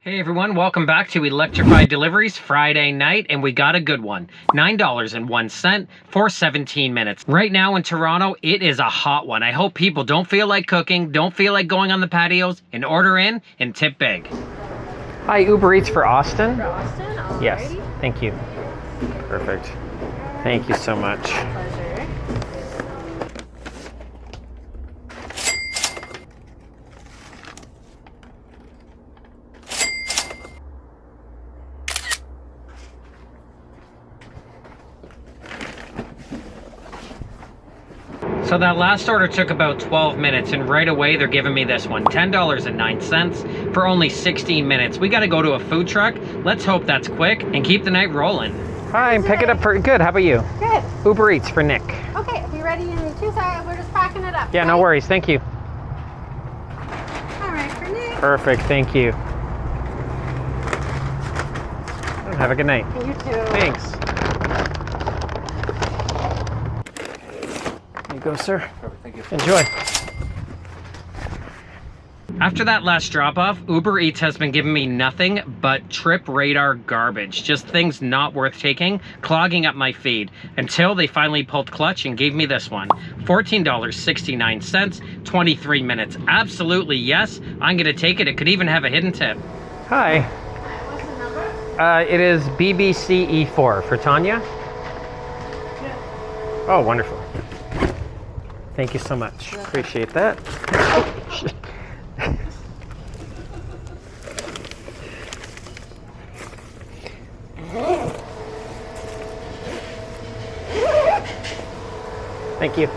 Hey everyone, welcome back to Electrified Deliveries Friday night, and we got a good one. $9.01 for 17 minutes. Right now in Toronto, it is a hot one. I hope people don't feel like cooking, don't feel like going on the patios, and order in and tip big. Hi, Ubereats for Austin. For Austin? Alrighty. Yes, thank you. Perfect. Thank you so much. Pleasure. So that last order took about 12 minutes, and right away they're giving me this one, $10.09 for only 16 minutes. We gotta go to a food truck. Let's hope that's quick and keep the night rolling. Hi, I'm picking up for, good, how about you? Good. Ubereats for Nick. Okay, be ready in 2 seconds. We're just packing it up. Yeah, right? no worries, thank you. All right, for Nick. Perfect, thank you. Have a good night. You too. Thanks. There you go, sir. Perfect, thank you. Enjoy. After that last drop-off, Uber Eats has been giving me nothing but trip radar garbage. Just things not worth taking, clogging up my feed, until they finally pulled clutch and gave me this one. $14.69, 23 minutes. Absolutely, yes. I'm gonna take it. It could even have a hidden tip. Hi. What's the number? It is BBCE4 for Tanya. Oh, wonderful. Thank you so much. Appreciate that. Thank you.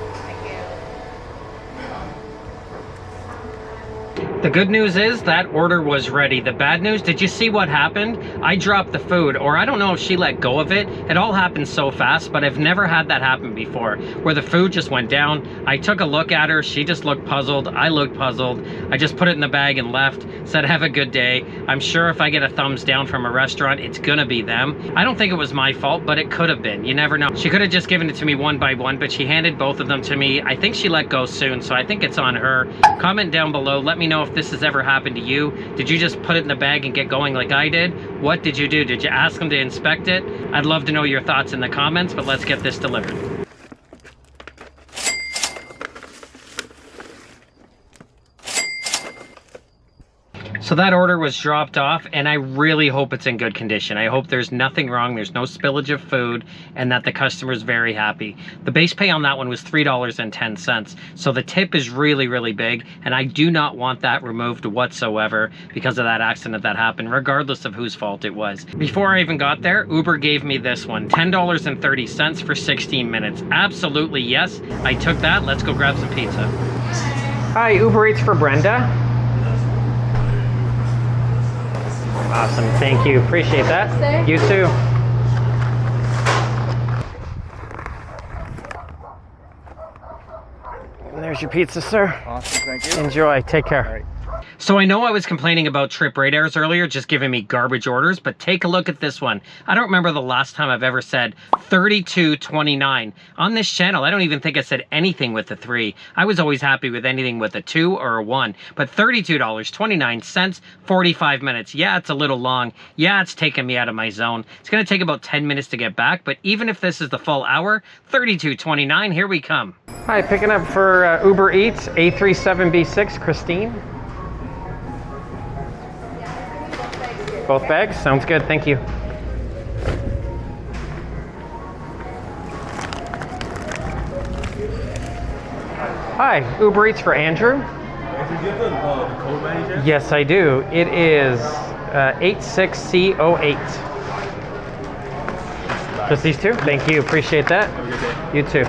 The good news is that order was ready. The bad news, did you see what happened? I dropped the food, or I don't know if she let go of it. It all happened so fast, but I've never had that happen before, where the food just went down. I took a look at her. She just looked puzzled. I looked puzzled. I just put it in the bag and left, said, have a good day. I'm sure if I get a thumbs down from a restaurant, it's gonna be them. I don't think it was my fault, but it could have been. You never know. She could have just given it to me one by one, but she handed both of them to me. I think she let go soon, so I think it's on her. Comment down below. Let me know if this has ever happened to you. Did you just put it in the bag and get going like I did? What did you do? Did you ask them to inspect it? I'd love to know your thoughts in the comments, but let's get this delivered. So that order was dropped off, and I really hope it's in good condition. I hope there's nothing wrong, there's no spillage of food, and that the customer's very happy. The base pay on that one was $3.10, so the tip is really, really big, and I do not want that removed whatsoever because of that accident that happened, regardless of whose fault it was. Before I even got there, Uber gave me this one, $10.30 for 16 minutes. Absolutely yes, I took that. Let's go grab some pizza. Hi, Uber Eats for Brenda. Awesome, thank you, appreciate that. Thanks, You too. And there's your pizza, sir. Awesome, thank you. Enjoy, take care. All right. So I know I was complaining about trip radars earlier, just giving me garbage orders, but take a look at this one. I don't remember the last time I've ever said $32.29. On this channel, I don't even think I said anything with the 3. I was always happy with anything with a 2 or a 1, but $32.29, 45 minutes. Yeah, it's a little long. Yeah, it's taking me out of my zone. It's gonna take about 10 minutes to get back, but even if this is the full hour, $32.29, here we come. Hi, picking up for Uber Eats, A37B6, Christine. Both bags? Sounds good, thank you. Hi, Uber Eats for Andrew. Did you give the code manager? Yes, I do. It is 86C08. Just these two? Thank you, appreciate that. Have a good day. You too.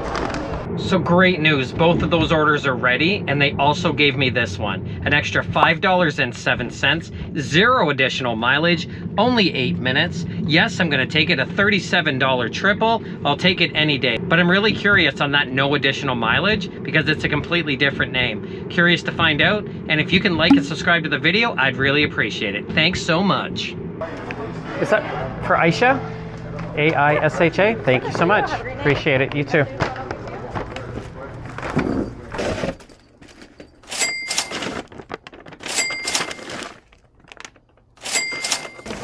So great news, both of those orders are ready, and they also gave me this one, an extra $5.07, 0 additional mileage, only 8 minutes. Yes, I'm gonna take it, a $37 triple. I'll take it any day, but I'm really curious on that no additional mileage because it's a completely different name. Curious to find out, and if you can like and subscribe to the video, I'd really appreciate it. Thanks so much. Is that for Aisha? A-I-S-H-A? Thank you so much. Appreciate it, you too.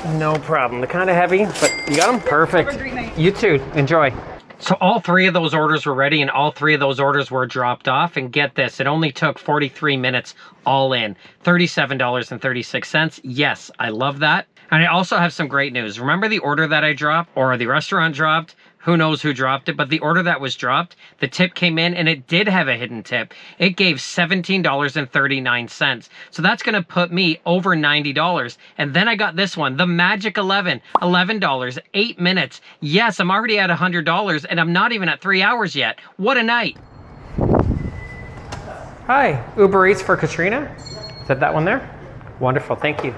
No problem. They're kind of heavy, but you got them? Perfect. Have a great night. You too. Enjoy. So all 3 of those orders were ready and all 3 of those orders were dropped off. And get this, it only took 43 minutes all in. $37.36. Yes, I love that. And I also have some great news. Remember the order that I dropped, or the restaurant dropped? Who knows who dropped it, but the order that was dropped, the tip came in and it did have a hidden tip. It gave $17.39. So that's gonna put me over $90. And then I got this one, the Magic 11, $11, 8 minutes. Yes, I'm already at $100 and I'm not even at 3 hours yet. What a night. Hi, Ubereats for Katrina. Is that one there? Wonderful, thank you.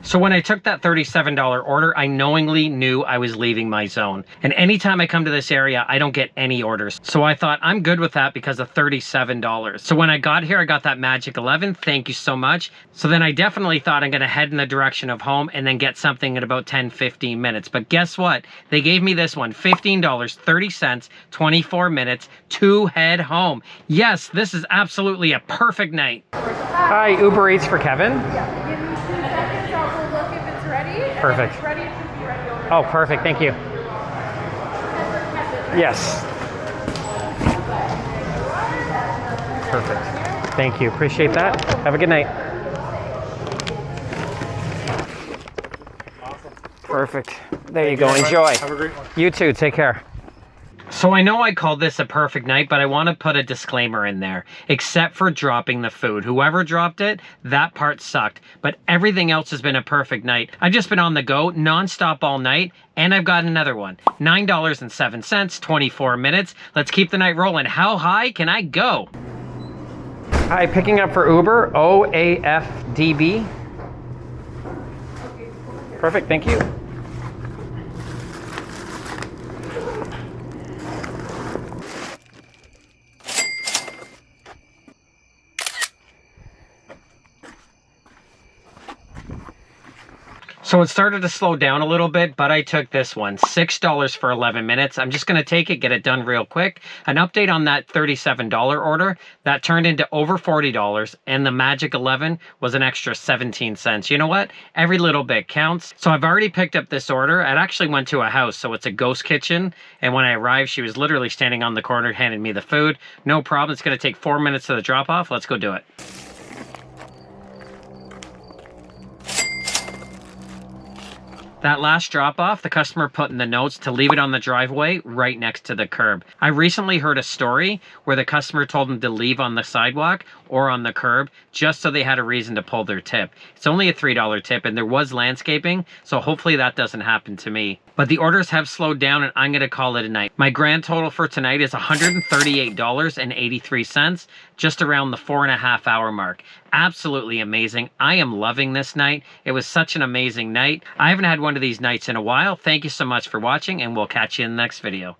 So when I took that $37 order, I knowingly knew I was leaving my zone. And anytime I come to this area, I don't get any orders. So I thought I'm good with that because of $37. So when I got here, I got that Magic 11. Thank you so much. So then I definitely thought I'm gonna head in the direction of home and then get something in about 10, 15 minutes. But guess what? They gave me this one, $15.30, 24 minutes to head home. Yes, this is absolutely a perfect night. Hi, Ubereats for Kevin. Yeah. Give me 2 seconds. I'll go look if it's ready. And Perfect. If it's ready, it should be ready over Oh, perfect, thank you. Yes. Perfect. Thank you, appreciate that. Have a good night. Perfect. There you go, enjoy. Have a great one. You too, take care. So I know I called this a perfect night, but I want to put a disclaimer in there, except for dropping the food. Whoever dropped it, that part sucked, but everything else has been a perfect night. I've just been on the go, nonstop all night, and I've got another one. $9.07, 24 minutes. Let's keep the night rolling. How high can I go? Hi, picking up for Uber, OAFDB. Perfect, thank you. So it started to slow down a little bit, but I took this one, $6 for 11 minutes. I'm just gonna take it, get it done real quick. An update on that $37 order, that turned into over $40, and the Magic 11 was an extra 17 cents. You know what? Every little bit counts. So I've already picked up this order. It actually went to a house, so it's a ghost kitchen. And when I arrived, she was literally standing on the corner, handing me the food. No problem, it's gonna take 4 minutes to the drop off. Let's go do it. That last drop off, the customer put in the notes to leave it on the driveway right next to the curb. I recently heard a story where the customer told them to leave on the sidewalk or on the curb just so they had a reason to pull their tip. It's only a $3 tip and there was landscaping, so hopefully that doesn't happen to me. But the orders have slowed down and I'm gonna call it a night. My grand total for tonight is $138.83, just around the 4.5 hour mark. Absolutely amazing. I am loving this night. It was such an amazing night. I haven't had one of these nights in a while. Thank you so much for watching and we'll catch you in the next video.